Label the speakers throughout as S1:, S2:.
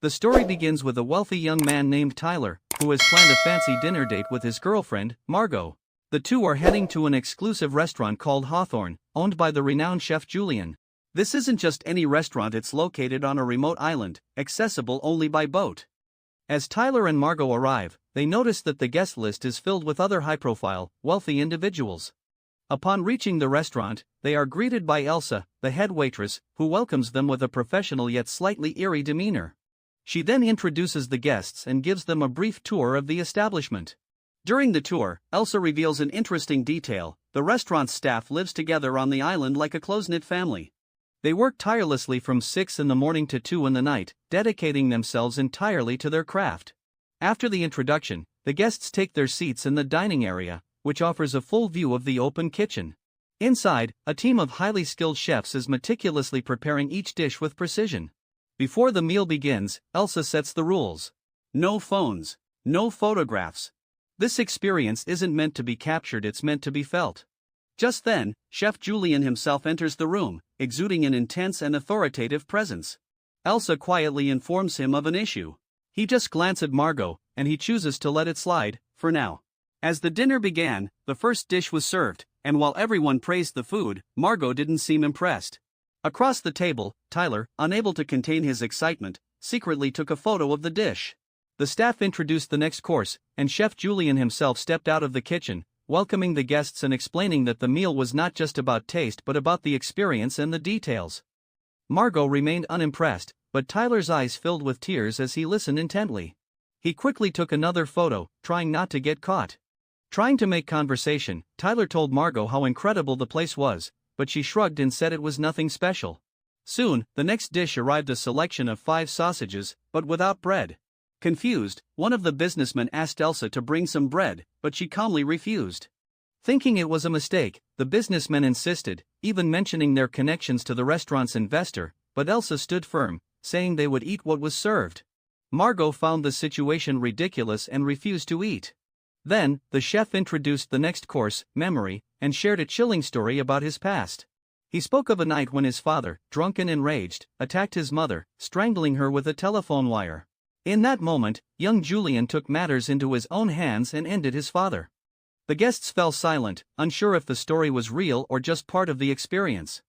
S1: The story begins with a wealthy young man named Tyler, who has planned a fancy dinner date with his girlfriend, Margot. The two are heading to an exclusive restaurant called Hawthorne, owned by the renowned chef Julian. This isn't just any restaurant, it's located on a remote island, accessible only by boat. As Tyler and Margot arrive, they notice that the guest list is filled with other high-profile, wealthy individuals. Upon reaching the restaurant, they are greeted by Elsa, the head waitress, who welcomes them with a professional yet slightly eerie demeanor. She then introduces the guests and gives them a brief tour of the establishment. During the tour, Elsa reveals an interesting detail: the restaurant's staff lives together on the island like a close-knit family. They work tirelessly from 6 in the morning to 2 in the night, dedicating themselves entirely to their craft. After the introduction, the guests take their seats in the dining area, which offers a full view of the open kitchen. Inside, a team of highly skilled chefs is meticulously preparing each dish with precision. Before the meal begins, Elsa sets the rules. No phones, no photographs. This experience isn't meant to be captured, it's meant to be felt. Just then, Chef Julian himself enters the room, exuding an intense and authoritative presence. Elsa quietly informs him of an issue. He just glances at Margot, and he chooses to let it slide, for now. As the dinner began, the first dish was served, and while everyone praised the food, Margot didn't seem impressed. Across the table, Tyler, unable to contain his excitement, secretly took a photo of the dish. The staff introduced the next course, and Chef Julian himself stepped out of the kitchen, welcoming the guests and explaining that the meal was not just about taste but about the experience and the details. Margot remained unimpressed, but Tyler's eyes filled with tears as he listened intently. He quickly took another photo, trying not to get caught. Trying to make conversation, Tyler told Margot how incredible the place was, but she shrugged and said it was nothing special. Soon, the next dish arrived, a selection of 5 sausages, but without bread. Confused, one of the businessmen asked Elsa to bring some bread, but she calmly refused. Thinking it was a mistake, the businessmen insisted, even mentioning their connections to the restaurant's investor, but Elsa stood firm, saying they would eat what was served. Margot found the situation ridiculous and refused to eat. Then, the chef introduced the next course, Memory, and shared a chilling story about his past. He spoke of a night when his father, drunk and enraged, attacked his mother, strangling her with a telephone wire. In that moment, young Julian took matters into his own hands and ended his father. The guests fell silent, unsure if the story was real or just part of the experience.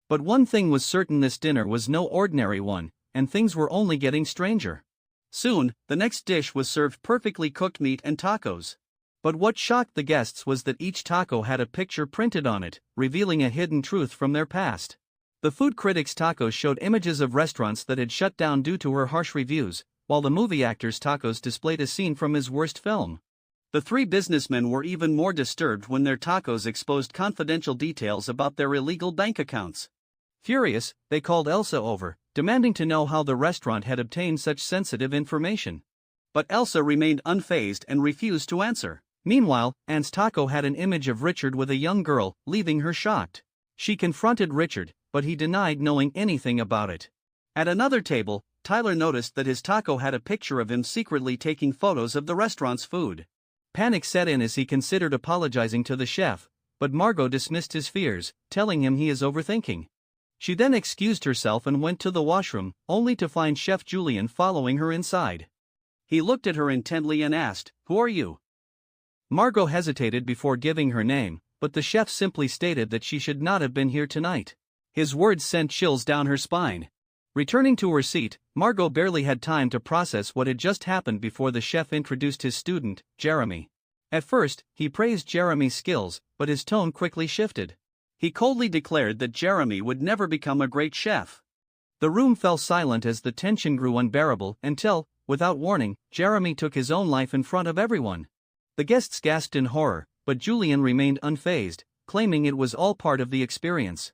S1: But one thing was certain: this dinner was no ordinary one, and things were only getting stranger. Soon, the next dish was served: perfectly cooked meat and tacos. But what shocked the guests was that each taco had a picture printed on it, revealing a hidden truth from their past. The food critic's tacos showed images of restaurants that had shut down due to her harsh reviews, while the movie actor's tacos displayed a scene from his worst film. The 3 businessmen were even more disturbed when their tacos exposed confidential details about their illegal bank accounts. Furious, they called Elsa over, demanding to know how the restaurant had obtained such sensitive information. But Elsa remained unfazed and refused to answer. Meanwhile, Anne's taco had an image of Richard with a young girl, leaving her shocked. She confronted Richard, but he denied knowing anything about it. At another table, Tyler noticed that his taco had a picture of him secretly taking photos of the restaurant's food. Panic set in as he considered apologizing to the chef, but Margot dismissed his fears, telling him he is overthinking. She then excused herself and went to the washroom, only to find Chef Julian following her inside. He looked at her intently and asked, "Who are you?" Margot hesitated before giving her name, but the chef simply stated that she should not have been here tonight. His words sent chills down her spine. Returning to her seat, Margot barely had time to process what had just happened before the chef introduced his student, Jeremy. At first, he praised Jeremy's skills, but his tone quickly shifted. He coldly declared that Jeremy would never become a great chef. The room fell silent as the tension grew unbearable until, without warning, Jeremy took his own life in front of everyone. The guests gasped in horror, but Julian remained unfazed, claiming it was all part of the experience.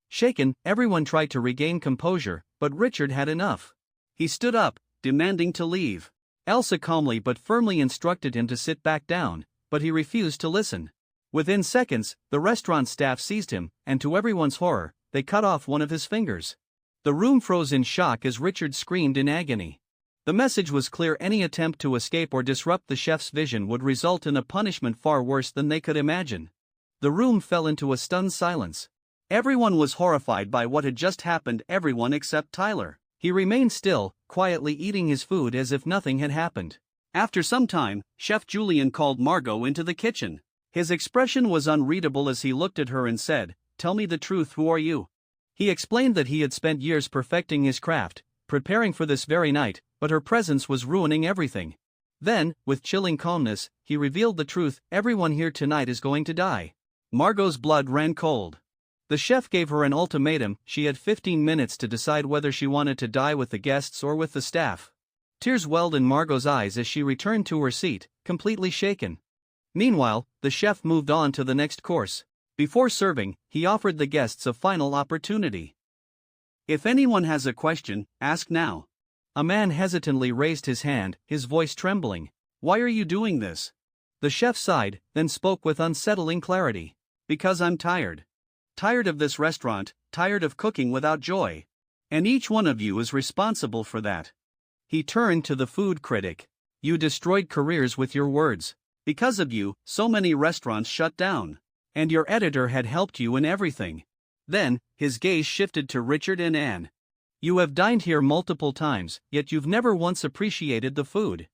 S1: Shaken, everyone tried to regain composure, but Richard had enough. He stood up, demanding to leave. Elsa calmly but firmly instructed him to sit back down, but he refused to listen. Within seconds, the restaurant staff seized him, and to everyone's horror, they cut off one of his fingers. The room froze in shock as Richard screamed in agony. The message was clear: any attempt to escape or disrupt the chef's vision would result in a punishment far worse than they could imagine. The room fell into a stunned silence. Everyone was horrified by what had just happened, everyone except Tyler. He remained still, quietly eating his food as if nothing had happened.
S2: After some time, Chef Julian called Margot into the kitchen. His expression was unreadable as he looked at her and said, "Tell me the truth, who are you?"
S1: He explained that he had spent years perfecting his craft, preparing for this very night, but her presence was ruining everything. Then, with chilling calmness, he revealed the truth: everyone here tonight is going to die.
S2: Margot's blood ran cold.
S1: The chef gave her an ultimatum. She had 15 minutes to decide whether she wanted to die with the guests or with the staff. Tears welled in Margot's eyes as she returned to her seat, completely shaken. Meanwhile, the chef moved on to the next course. Before serving, he offered the guests a final opportunity.
S2: "If anyone has a question, ask now."
S1: A man hesitantly raised his hand, his voice trembling.
S2: "Why are you doing this?"
S1: The chef sighed, then spoke with unsettling clarity.
S2: "Because I'm tired. Tired of this restaurant, tired of cooking without joy. And each one of you is responsible for that."
S1: He turned to the food critic. "You destroyed careers with your words.
S2: Because of you, so many restaurants shut down.
S1: And your editor had helped you in everything."
S2: Then, his gaze shifted to Richard and Anne.
S1: "You have dined here multiple times, yet you've never once appreciated the food.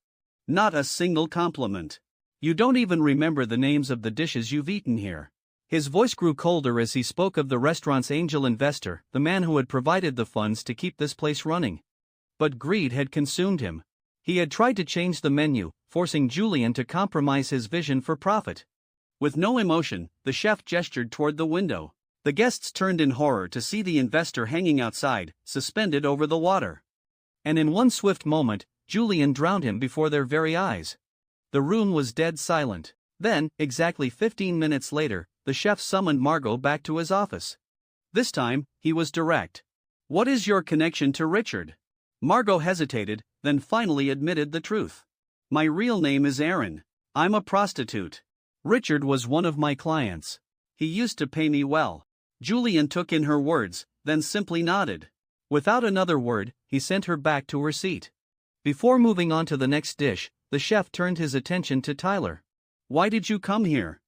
S2: Not a single compliment.
S1: You don't even remember the names of the dishes you've eaten here." His voice grew colder as he spoke of the restaurant's angel investor, the man who had provided the funds to keep this place running. But greed had consumed him. He had tried to change the menu, forcing Julian to compromise his vision for profit.
S2: With no emotion, the chef gestured toward the window. The guests turned in horror to see the investor hanging outside, suspended over the water.
S1: And in one swift moment, Julian drowned him before their very eyes. The room was dead silent. Then, exactly 15 minutes later, the chef summoned Margot back to his office.
S2: This time, he was direct. "What is your connection to Richard?" Margot hesitated, then finally admitted the truth. "My real name is Erin. I'm a prostitute.
S1: Richard was one of my clients.
S2: He used to pay me well." Julian took in her words, then simply nodded.
S1: Without another word, he sent her back to her seat. Before moving on to the next dish, the chef turned his attention to Tyler.
S2: "Why did you come here?"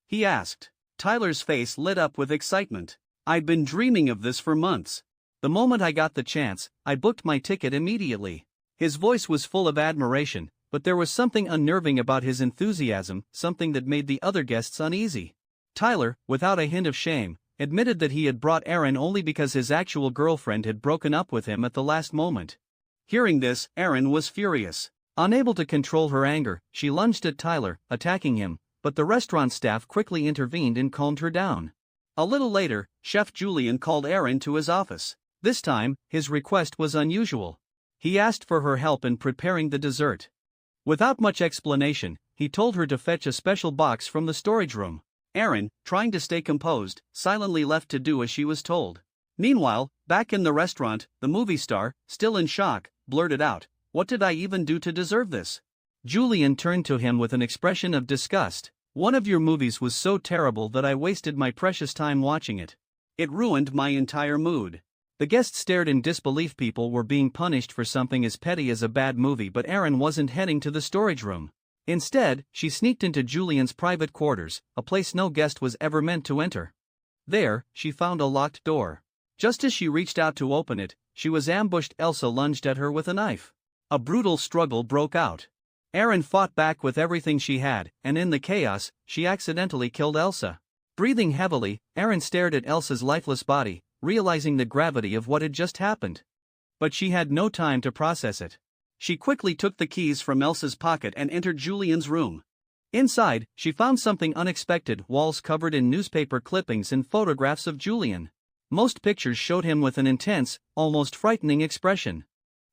S2: he asked. Tyler's face lit up with excitement. "I'd been dreaming of this for months.
S1: The moment I got the chance, I booked my ticket immediately." His voice was full of admiration, but there was something unnerving about his enthusiasm, something that made the other guests uneasy. Tyler, without a hint of shame, admitted that he had brought Erin only because his actual girlfriend had broken up with him at the last moment.
S2: Hearing this, Erin was furious.
S1: Unable to control her anger, she lunged at Tyler, attacking him, but the restaurant staff quickly intervened and calmed her down.
S2: A little later, Chef Julian called Erin to his office.
S1: This time, his request was unusual. He asked for her help in preparing the dessert. Without much explanation, he told her to fetch a special box from the storage room.
S2: Erin, trying to stay composed, silently left to do as she was told. Meanwhile, back in the restaurant, the movie star, still in shock, blurted out, "What did I even do to deserve this?"
S1: Julian turned to him with an expression of disgust. "One of your movies was so terrible that I wasted my precious time watching it.
S2: It ruined my entire mood."
S1: The guests stared in disbelief. People were being punished for something as petty as a bad movie, but Erin wasn't heading to the storage room. Instead, she sneaked into Julian's private quarters, a place no guest was ever meant to enter. There, she found a locked door. Just as she reached out to open it, she was ambushed. Elsa lunged at her with a knife. A brutal struggle broke out. Erin fought back with everything she had, and in the chaos, she accidentally killed Elsa. Breathing heavily, Erin stared at Elsa's lifeless body, realizing the gravity of what had just happened. But she had no time to process it.
S2: She quickly took the keys from Elsa's pocket and entered Julian's room.
S1: Inside, she found something unexpected: walls covered in newspaper clippings and photographs of Julian. Most pictures showed him with an intense, almost frightening expression.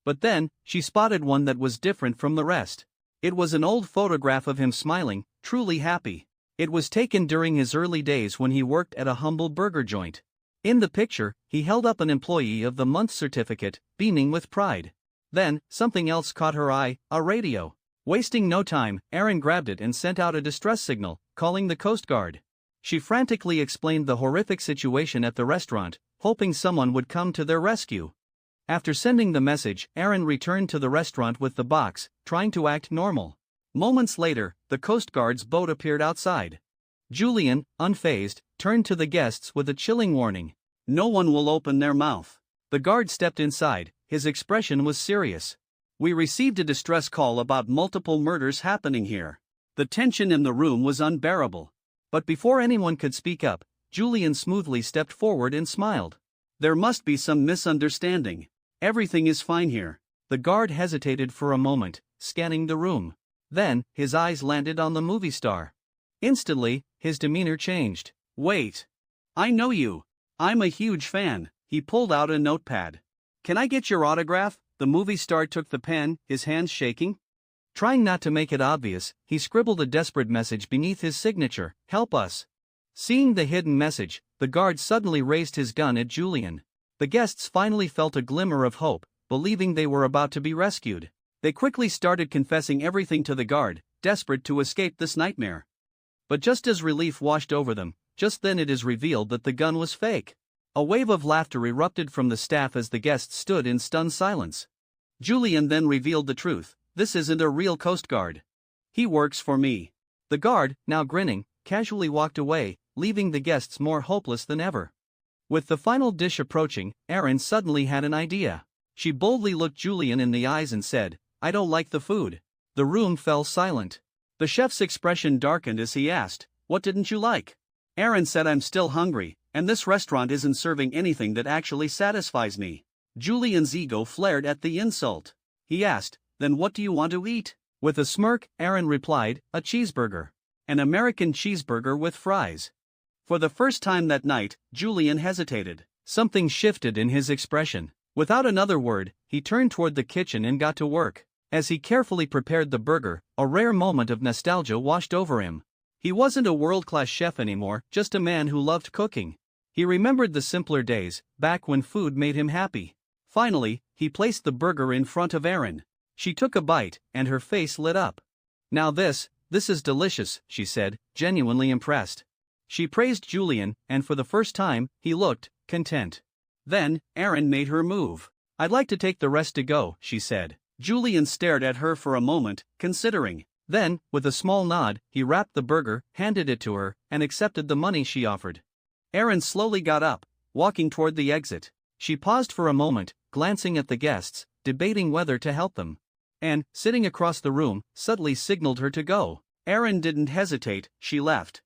S1: But then, she spotted one that was different from the rest. It was an old photograph of him smiling, truly happy. It was taken during his early days when he worked at a humble burger joint. In the picture, he held up an Employee of the Month certificate, beaming with pride. Then, something else caught her eye: a radio. Wasting no time, Erin grabbed it and sent out a distress signal, calling the Coast Guard. She frantically explained the horrific situation at the restaurant, hoping someone would come to their rescue. After sending the message, Erin returned to the restaurant with the box, trying to act normal. Moments later, the Coast Guard's boat appeared outside. Julian, unfazed, turned to the guests with a chilling warning.
S2: "No one will open their mouth. The guard stepped inside, his expression was serious. We received a distress call about multiple murders happening here. The tension in the room was unbearable.
S1: But before anyone could speak up, Julian smoothly stepped forward and smiled.
S2: There must be some misunderstanding. Everything is fine here.
S1: The guard hesitated for a moment, scanning the room. Then, his eyes landed on the movie star. Instantly, his demeanor changed.
S2: Wait. I know you. I'm a huge fan. He pulled out a notepad. Can I get your autograph? The movie star took the pen, his hands shaking.
S1: Trying not to make it obvious, he scribbled a desperate message beneath his signature, "Help us." Seeing the hidden message, the guard suddenly raised his gun at Julian. The guests finally felt a glimmer of hope, believing they were about to be rescued. They quickly started confessing everything to the guard, desperate to escape this nightmare. But just as relief washed over them, just then it is revealed that the gun was fake. A wave of laughter erupted from the staff as the guests stood in stunned silence. Julian then revealed the truth: this isn't a real Coast Guard. He works for me. The guard, now grinning, casually walked away, leaving the guests more hopeless than ever. With the final dish approaching, Erin suddenly had an idea. She boldly looked Julian in the eyes and said, "I don't like the food." The room fell silent. The chef's expression darkened as he asked, "What didn't you like?" Erin said, "I'm still hungry, and this restaurant isn't serving anything that actually satisfies me." Julian's ego flared at the insult. He asked, "Then what do you want to eat?" With a smirk, Erin replied, "A cheeseburger.
S2: An American cheeseburger with fries." For the first time that night, Julian hesitated.
S1: Something shifted in his expression. Without another word, he turned toward the kitchen and got to work. As he carefully prepared the burger, a rare moment of nostalgia washed over him. He wasn't a world-class chef anymore, just a man who loved cooking. He remembered the simpler days, back when food made him happy. Finally, he placed the burger in front of Erin. She took a bite, and her face lit up. "Now this is delicious," she said, genuinely impressed. She praised Julian, and for the first time, he looked content. Then, Erin made her move. "I'd like to take the rest to go," she said. Julian stared at her for a moment, considering. Then, with a small nod, he wrapped the burger, handed it to her, and accepted the money she offered. Erin slowly got up, walking toward the exit. She paused for a moment, glancing at the guests, debating whether to help them. And, sitting across the room, suddenly signaled her to go. Erin didn't hesitate, she left.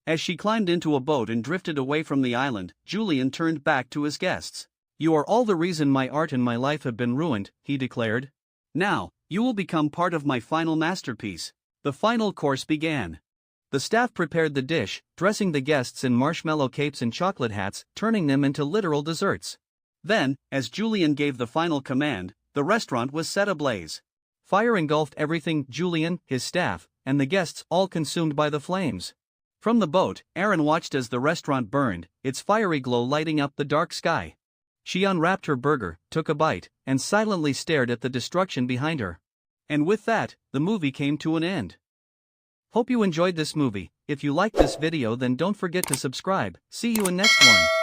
S1: As she climbed into a boat and drifted away from the island, Julian turned back to his guests. "You are all the reason my art and my life have been ruined," he declared. "Now, you will become part of my final masterpiece." The final course began. The staff prepared the dish, dressing the guests in marshmallow capes and chocolate hats, turning them into literal desserts. Then, as Julian gave the final command, the restaurant was set ablaze. Fire engulfed everything: Julian, his staff, and the guests, all consumed by the flames. From the boat, Erin watched as the restaurant burned, its fiery glow lighting up the dark sky. She unwrapped her burger, took a bite, and silently stared at the destruction behind her. And with that, the movie came to an end. Hope you enjoyed this movie. If you liked this video, then don't forget to subscribe. See you in next one.